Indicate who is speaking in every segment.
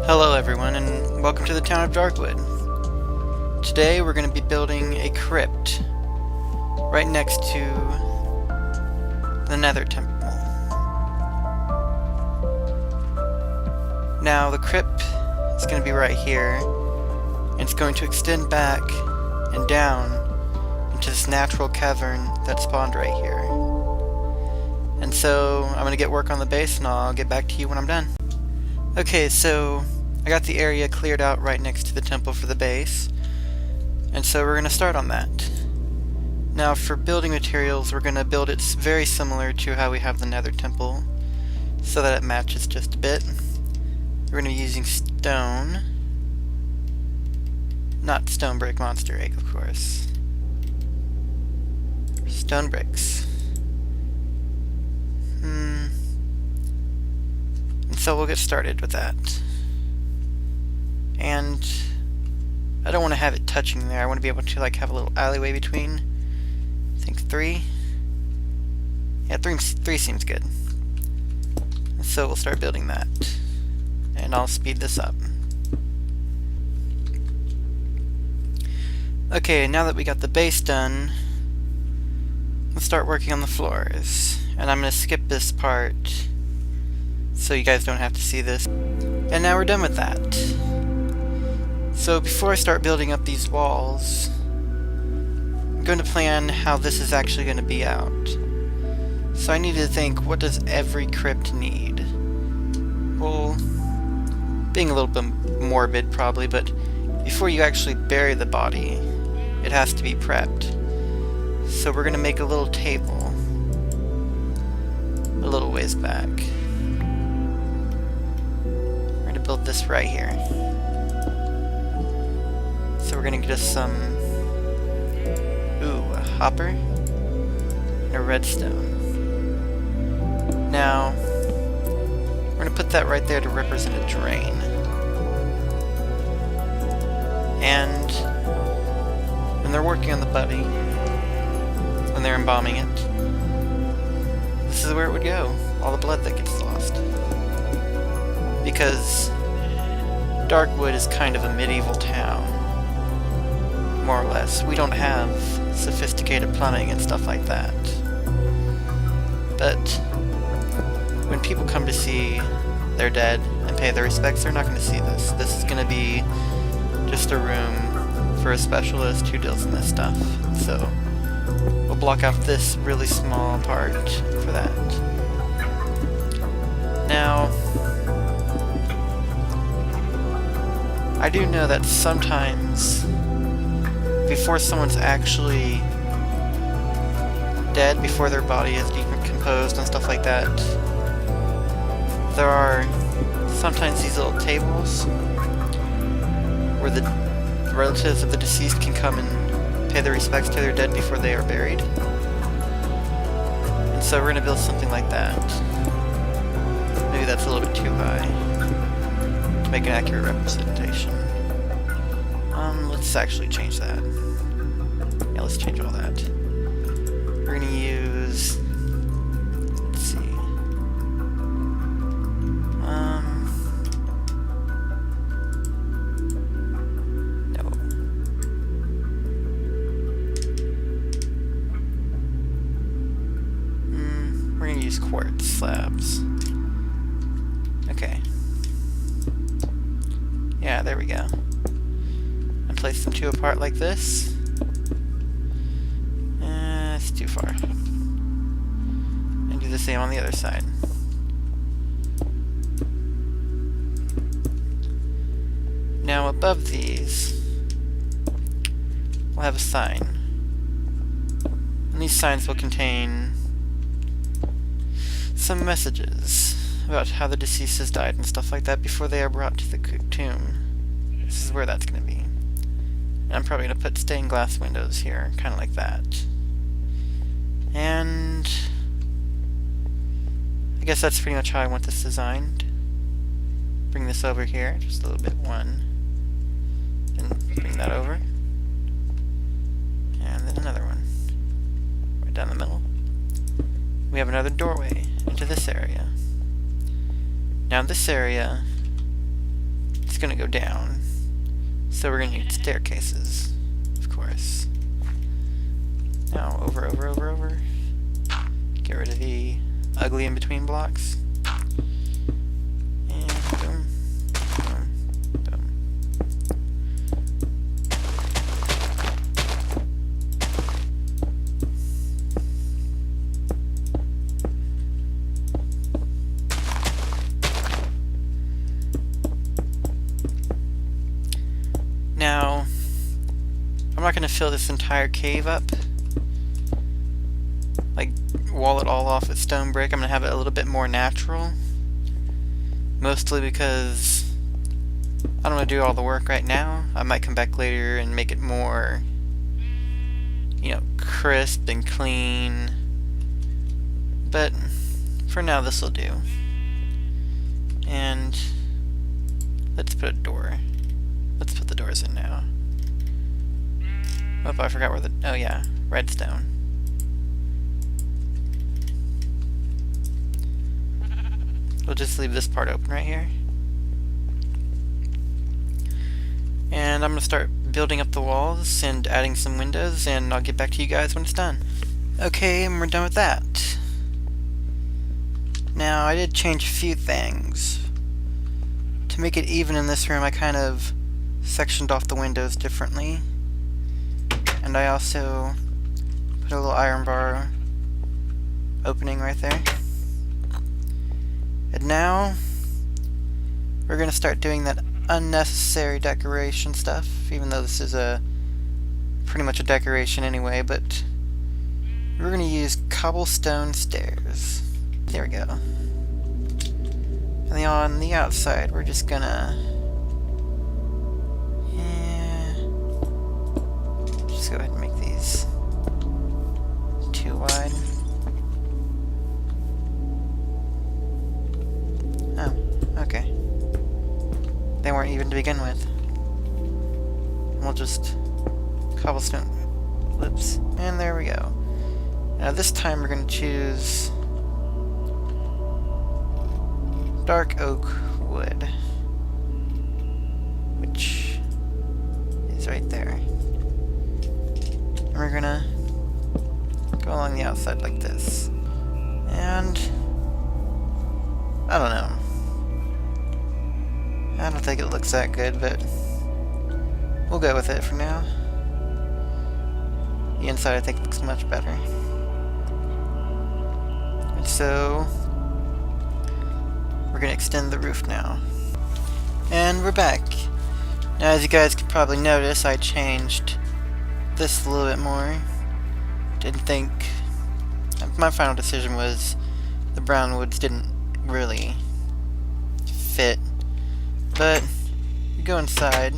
Speaker 1: Hello everyone, and welcome to the town of Darkwood. Today we're going to be building a crypt right next to the Nether Temple. Now the crypt is going to be right here, and it's going to extend back and down into this natural cavern that spawned right here. And so I'm going to get work on the base and I'll get back to you when I'm done. Okay, so I got the area cleared out right next to the temple for the base, and so we're going to start on that. Now for building materials, we're going to build it very similar to how we have the Nether Temple, so that it matches just a bit. We're going to be using stone, not stone brick monster egg, of course. Stone bricks. And so we'll get started with that. And I don't want to have it touching there. I want to be able to like have a little alleyway between. I think 3. Yeah, 3 seems good. And so we'll start building that. And I'll speed this up. Okay, now that we got the base done, let's start working on the floors. And I'm going to skip this part so you guys don't have to see this. And now we're done with that. So before I start building up these walls, I'm going to plan how this is actually going to be out. So I need to think, what does every crypt need? Well, being a little bit morbid probably, but before you actually bury the body, it has to be prepped. So we're going to make a little table a little ways back. We're going to build this right here. So we're going to get us some, a hopper and a redstone. Now, we're going to put that right there to represent a drain. And when they're working on the body, when they're embalming it, this is where it would go. All the blood that gets lost. Because Darkwood is kind of a medieval town, more or less. We don't have sophisticated plumbing and stuff like that. But when people come to see their dead and pay their respects, they're not going to see this. This is going to be just a room for a specialist who deals in this stuff. So we'll block out this really small part for that. Now, I do know that sometimes before someone's actually dead, before their body is decomposed and stuff like that, there are sometimes these little tables where the relatives of the deceased can come and pay their respects to their dead before they are buried. And so we're going to build something like that. Maybe that's a little bit too high to make an accurate representation. Let's actually change that. Yeah, let's change all that. We're going to use, let's see, no. We're going to use quartz slabs. Okay. Yeah, there we go. And place them 2 apart like this. It's too far. And do the same on the other side. Now above these, we'll have a sign. And these signs will contain some messages about how the deceased has died and stuff like that before they are brought to the tomb. This is where that's going to be. And I'm probably going to put stained glass windows here, kind of like that. And I guess that's pretty much how I want this designed. Bring this over here, just a little bit, 1. And bring that over. And then another one. Right down the middle. We have another doorway into this area. Now this area gonna go down. So we're gonna need staircases, of course. Now over. Get rid of the ugly in between blocks. And boom, boom, boom. Now, I'm not going to fill this entire cave up, like wall it all off with stone brick. I'm going to have it a little bit more natural, mostly because I don't want to do all the work right now. I might come back later and make it more, crisp and clean, but for now this will do. And let's put a door. Let's put the doors in now. Oh, I forgot where oh yeah, redstone. We'll just leave this part open right here. And I'm going to start building up the walls and adding some windows, and I'll get back to you guys when it's done. Okay, and we're done with that. Now, I did change a few things. To make it even in this room, I kind of sectioned off the windows differently. And I also put a little iron bar opening right there. And now we're going to start doing that unnecessary decoration stuff, even though this is pretty much a decoration anyway, but we're going to use cobblestone stairs. There we go. And then on the outside, we're just going to just go ahead and make these too wide. Oh, okay. They weren't even to begin with. We'll just cobblestone. Whoops. And there we go. Now this time we're going to choose dark oak wood, which is right there. And we're going to go along the outside like this. And I don't know. I don't think it looks that good, but we'll go with it for now. The inside I think looks much better. And so we're gonna extend the roof now. And we're back. Now, as you guys can probably notice, I changed this a little bit more. Didn't think... My final decision was the brown woods didn't really fit. But you go inside,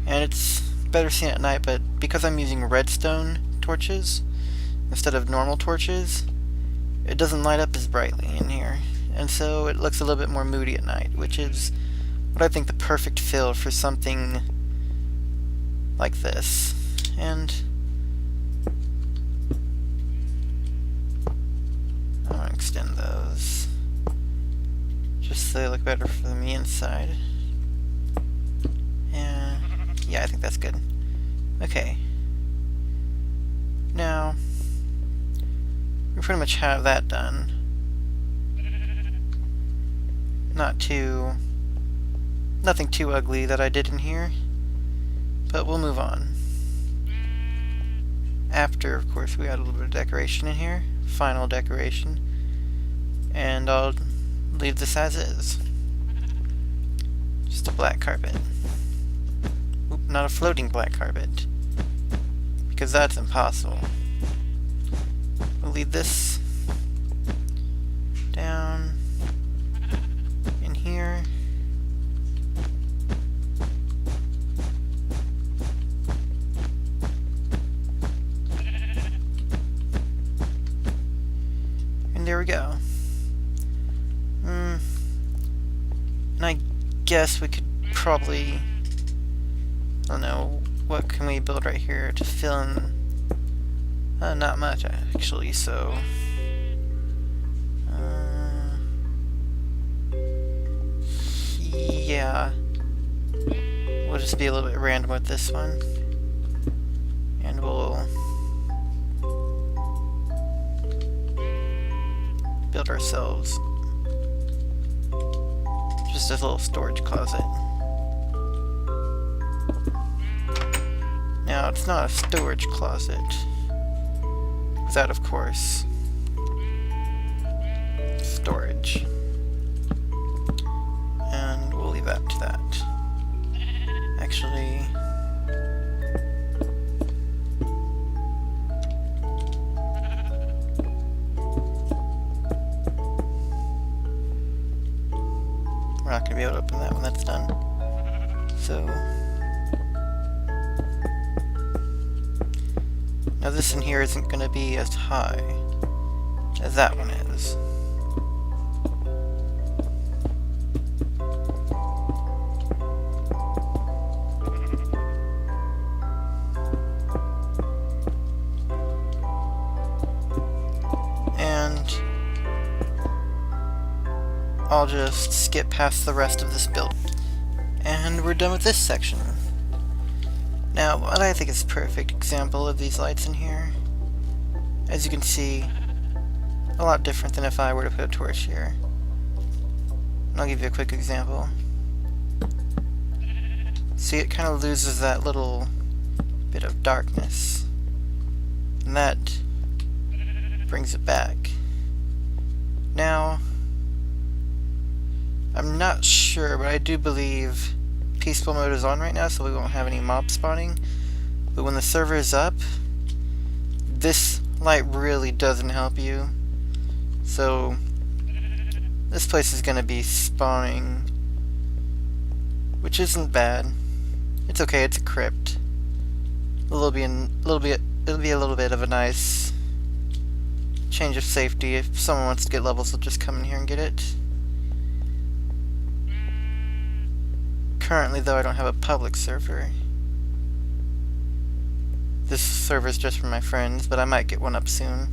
Speaker 1: and it's better seen at night, but because I'm using redstone torches instead of normal torches, it doesn't light up as brightly in here. And so it looks a little bit more moody at night, which is what I think the perfect fill for something like this. And I'm going to extend those just so they look better from the inside. And yeah, I think that's good. Okay. Now, we pretty much have that done. Nothing too ugly that I did in here, but we'll move on. After, of course, we add a little bit of decoration in here, final decoration, and I'll leave this as is. Just a black carpet. Oop, not a floating black carpet, because that's impossible. We'll leave this down in here. And there we go. And I guess we could probably, I don't know, what can we build right here to fill in? Not much actually, so yeah, we'll just be a little bit random with this one. And we'll build ourselves just a little storage closet. Now, it's not a storage closet without, of course, storage. And we'll leave that to that. Actually, we're not going to be able to open that when that's done. So, now this in here isn't going to be as high as that one is. I'll just skip past the rest of this build. And we're done with this section. Now, what I think is a perfect example of these lights in here, as you can see, a lot different than if I were to put a torch here. And I'll give you a quick example. See, it kind of loses that little bit of darkness. And that brings it back. Now, I'm not sure, but I do believe peaceful mode is on right now, so we won't have any mob spawning. But when the server is up, this light really doesn't help you. So this place is going to be spawning, which isn't bad. It's okay. It's a crypt. It'll be a little bit of a nice change of safety. If someone wants to get levels, they'll just come in here and get it. Currently, though, I don't have a public server. This server is just for my friends, but I might get one up soon.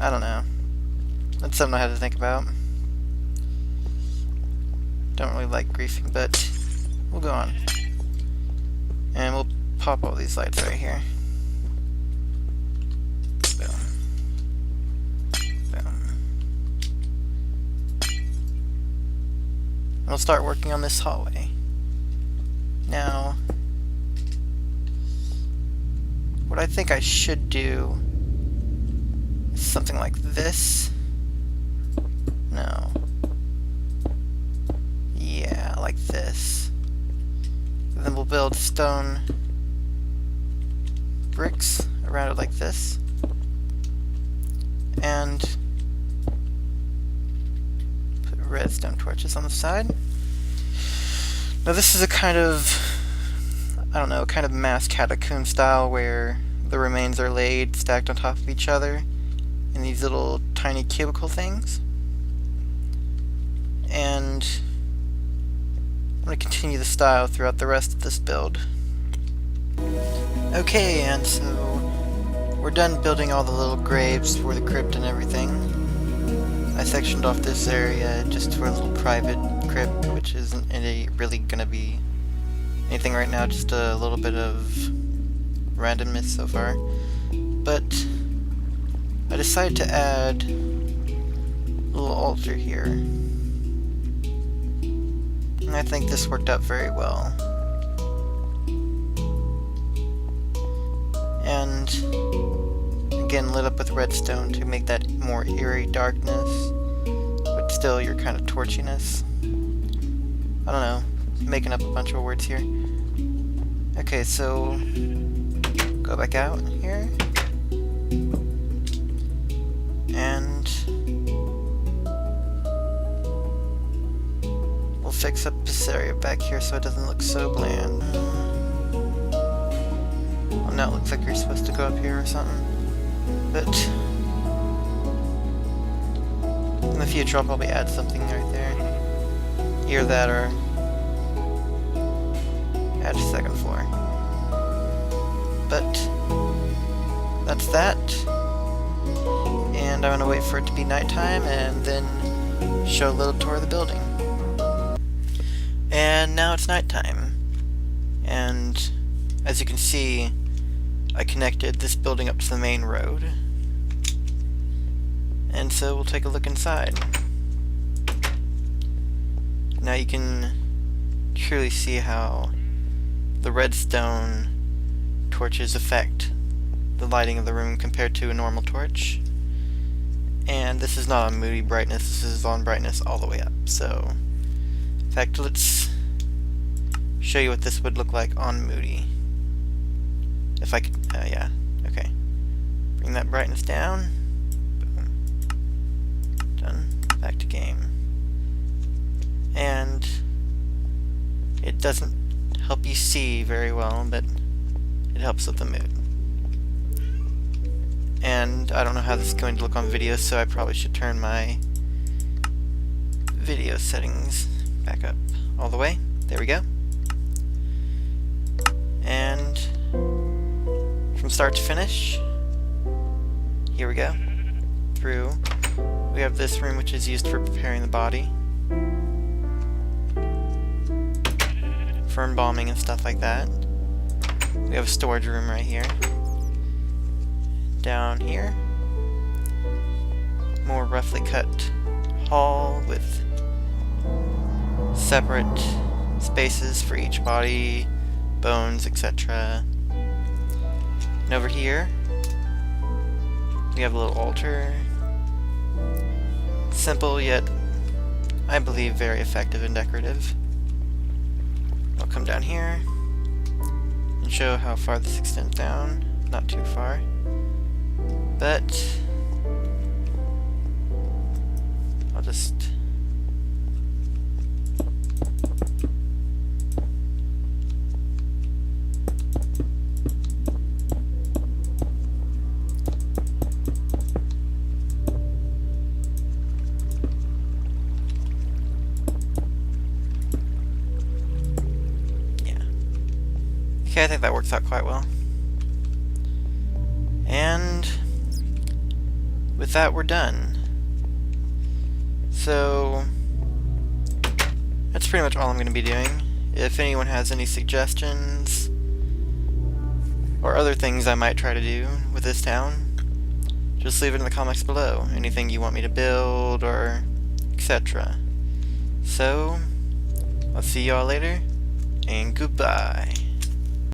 Speaker 1: I don't know. That's something I had to think about. Don't really like griefing, but we'll go on. And we'll pop all these lights right here. Boom. Boom. And we'll start working on this hallway. Now, what I think I should do is something like this. No. Yeah, like this. And then we'll build stone bricks around it like this. And put redstone torches on the side. Now this is a kind of, I don't know, kind of mass catacomb style where the remains are laid stacked on top of each other in these little tiny cubicle things. And I'm going to continue the style throughout the rest of this build. Okay, and so we're done building all the little graves for the crypt and everything. I sectioned off this area just for a little private crypt, which isn't really going to be anything right now, just a little bit of randomness so far. But I decided to add a little altar here. And I think this worked out very well. And again, lit up with redstone to make that more eerie darkness, but still your kind of torchiness. I don't know, making up a bunch of words here. Okay, so go back out here. And we'll fix up this area back here so it doesn't look so bland. Well, now it looks like you're supposed to go up here or something. But in the future I'll probably add something right there. Either that or add a second floor. But that's that. And I'm gonna wait for it to be nighttime and then show a little tour of the building. And now it's nighttime. And as you can see, I connected this building up to the main road. And so we'll take a look inside. Now you can truly see how the redstone torches affect the lighting of the room compared to a normal torch. And this is not on moody brightness, this is on brightness all the way up. So, in fact, let's show you what this would look like on moody. If I could, yeah, okay. Bring that brightness down. Boom. Done. Back to game. And it doesn't help you see very well, but it helps with the mood. And I don't know how this is going to look on video, so I probably should turn my video settings back up all the way. There we go. And from start to finish, here we go. Through, we have this room which is used for preparing the body, for embalming and stuff like that. We have a storage room right here. Down here, more roughly cut hall with separate spaces for each body, bones, etc. And over here, we have a little altar. Simple, yet I believe very effective and decorative. I'll come down here and show how far this extends down. Not too far. But I'll just okay, I think that works out quite well. And with that, we're done. So that's pretty much all I'm going to be doing. If anyone has any suggestions or other things I might try to do with this town, just leave it in the comments below. Anything you want me to build or etc. So I'll see y'all later, and goodbye.